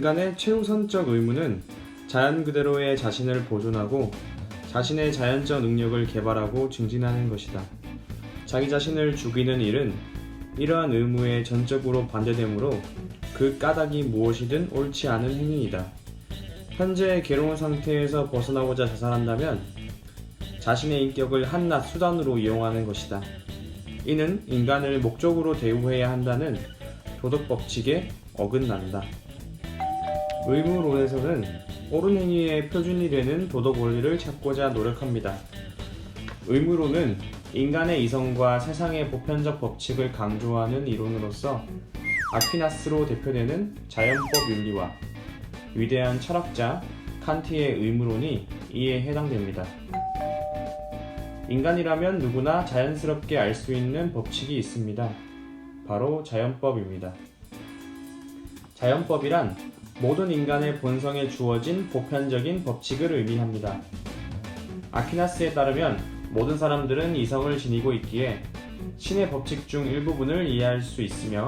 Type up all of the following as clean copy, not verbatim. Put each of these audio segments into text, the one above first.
인간의 최우선적 의무는 자연 그대로의 자신을 보존하고 자신의 자연적 능력을 개발하고 증진하는 것이다. 자기 자신을 죽이는 일은 이러한 의무에 전적으로 반대되므로 그 까닭이 무엇이든 옳지 않은 행위이다. 현재 괴로운 상태에서 벗어나고자 자살한다면 자신의 인격을 한낱 수단으로 이용하는 것이다. 이는 인간을 목적으로 대우해야 한다는 도덕 법칙에 어긋난다. 의무론에서는 옳은 행위의 표준이 되는 도덕 원리를 찾고자 노력합니다. 의무론은 인간의 이성과 세상의 보편적 법칙을 강조하는 이론으로서 아퀴나스로 대표되는 자연법 윤리와 위대한 철학자 칸트의 의무론이 이에 해당됩니다. 인간이라면 누구나 자연스럽게 알 수 있는 법칙이 있습니다. 바로 자연법입니다. 자연법이란 모든 인간의 본성에 주어진 보편적인 법칙을 의미합니다. 아퀴나스에 따르면 모든 사람들은 이성을 지니고 있기에 신의 법칙 중 일부분을 이해할 수 있으며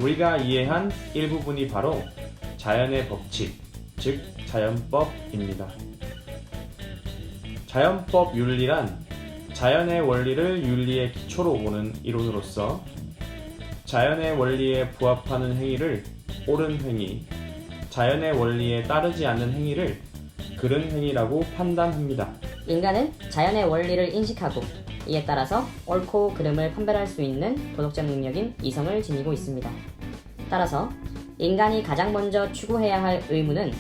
우리가 이해한 일부분이 바로 자연의 법칙, 즉 자연법입니다. 자연법 윤리란 자연의 원리를 윤리의 기초로 보는 이론으로서 자연의 원리에 부합하는 행위를 옳은 행위, 자연의 원리에 따르지 않는 행위를 그른 행위라고 판단합니다. 인간은 자연의 원리를 인식하고 이에 따라서 옳고 그름을 판별할 수 있는 도덕적 능력인 이성을 지니고 있습니다. 따라서 인간이 가장 먼저 추구해야 할 의무는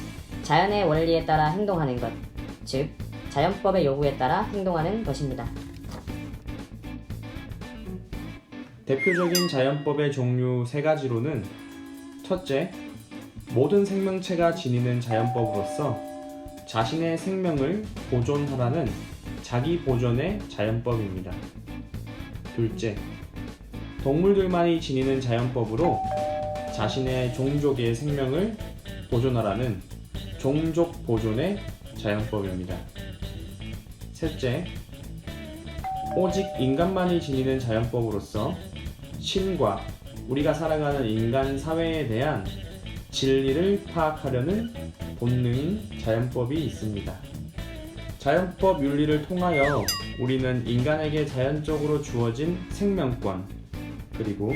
자연의 원리에 따라 행동하는 것, 즉 자연법의 요구에 따라 행동하는 것입니다. 대표적인 자연법의 종류 세 가지로는 첫째, 모든 생명체가 지니는 자연법으로서 자신의 생명을 보존하라는 자기 보존의 자연법입니다. 둘째, 동물들만이 지니는 자연법으로 자신의 종족의 생명을 보존하라는 종족 보존의 자연법입니다. 셋째, 오직 인간만이 지니는 자연법으로서 신과 우리가 살아가는 인간 사회에 대한 진리를 파악하려는 본능인 자연법이 있습니다. 자연법 윤리를 통하여 우리는 인간에게 자연적으로 주어진 생명권, 그리고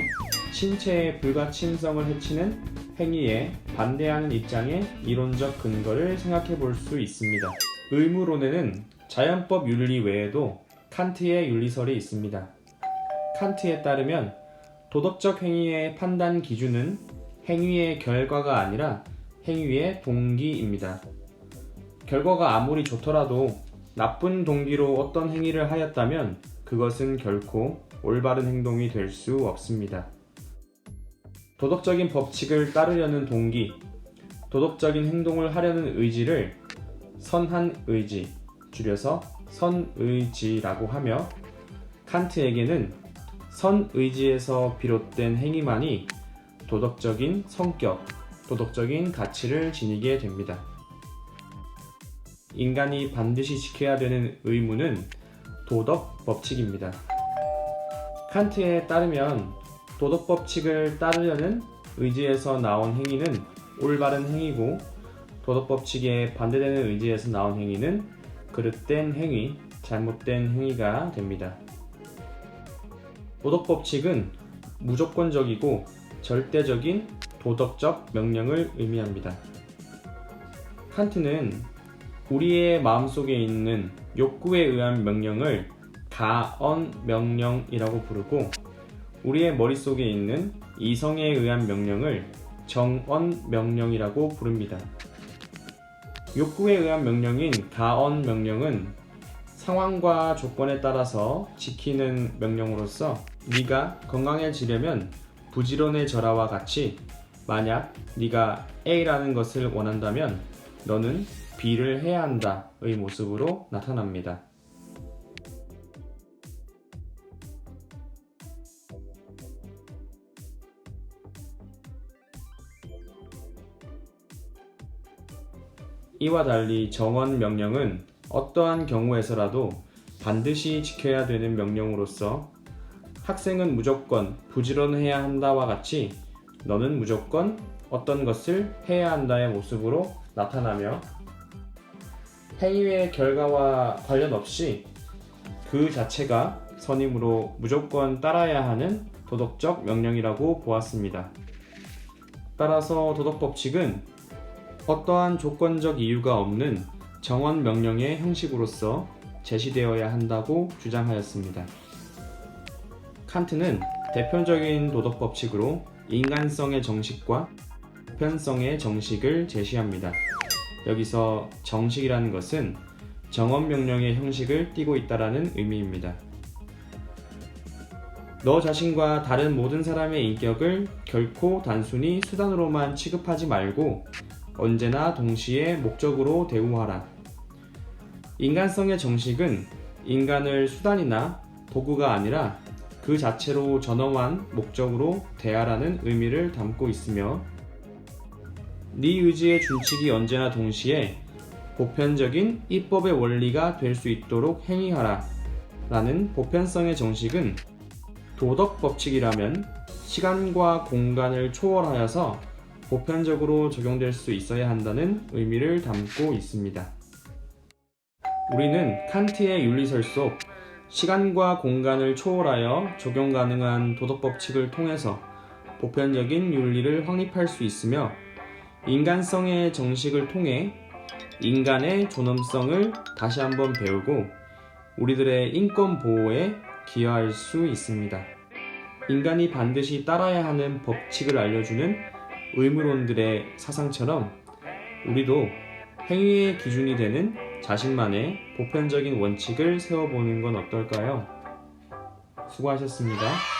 신체의 불가침성을 해치는 행위에 반대하는 입장의 이론적 근거를 생각해 볼 수 있습니다. 의무론에는 자연법 윤리 외에도 칸트의 윤리설이 있습니다. 칸트에 따르면 도덕적 행위의 판단 기준은 행위의 결과가 아니라 행위의 동기입니다. 결과가 아무리 좋더라도 나쁜 동기로 어떤 행위를 하였다면 그것은 결코 올바른 행동이 될 수 없습니다. 도덕적인 법칙을 따르려는 동기, 도덕적인 행동을 하려는 의지를 선한 의지, 줄여서 선의지라고 하며 칸트에게는 선의지에서 비롯된 행위만이 도덕적인 성격, 도덕적인 가치를 지니게 됩니다. 인간이 반드시 지켜야 되는 의무는 도덕 법칙입니다. 칸트에 따르면 도덕 법칙을 따르려는 의지에서 나온 행위는 올바른 행위고 도덕 법칙에 반대되는 의지에서 나온 행위는 그릇된 행위, 잘못된 행위가 됩니다. 도덕 법칙은 무조건적이고 절대적인 도덕적 명령을 의미합니다. 칸트는 우리의 마음속에 있는 욕구에 의한 명령을 가언 명령이라고 부르고 우리의 머릿속에 있는 이성에 의한 명령을 정언 명령이라고 부릅니다. 욕구에 의한 명령인 가언 명령은 상황과 조건에 따라서 지키는 명령으로서 네가 건강해지려면 부지런해져라와 같이 만약 네가 A라는 것을 원한다면 너는 B를 해야 한다의 모습으로 나타납니다. 이와 달리 정언 명령은 어떠한 경우에서라도 반드시 지켜야 되는 명령으로서 학생은 무조건 부지런해야 한다와 같이 너는 무조건 어떤 것을 해야 한다의 모습으로 나타나며 행위의 결과와 관련 없이 그 자체가 선임으로 무조건 따라야 하는 도덕적 명령이라고 보았습니다. 따라서 도덕법칙은 어떠한 조건적 이유가 없는 정원 명령의 형식으로서 제시되어야 한다고 주장하였습니다. 칸트는 대표적인 도덕법칙으로 인간성의 정식과 보편성의 정식을 제시합니다. 여기서 정식이라는 것은 정원 명령의 형식을 띠고 있다라는 의미입니다. 너 자신과 다른 모든 사람의 인격을 결코 단순히 수단으로만 취급하지 말고 언제나 동시에 목적으로 대우하라. 인간성의 정식은 인간을 수단이나 도구가 아니라 그 자체로 전엄한 목적으로 대하라는 의미를 담고 있으며 네 의지의 준칙이 언제나 동시에 보편적인 입법의 원리가 될 수 있도록 행위하라 라는 보편성의 정식은 도덕 법칙이라면 시간과 공간을 초월하여서 보편적으로 적용될 수 있어야 한다는 의미를 담고 있습니다. 우리는 칸트의 윤리설 속 시간과 공간을 초월하여 적용 가능한 도덕 법칙을 통해서 보편적인 윤리를 확립할 수 있으며 인간성의 정식을 통해 인간의 존엄성을 다시 한번 배우고 우리들의 인권 보호에 기여할 수 있습니다. 인간이 반드시 따라야 하는 법칙을 알려주는 의무론들의 사상처럼 우리도 행위의 기준이 되는 자신만의 보편적인 원칙을 세워보는 건 어떨까요? 수고하셨습니다.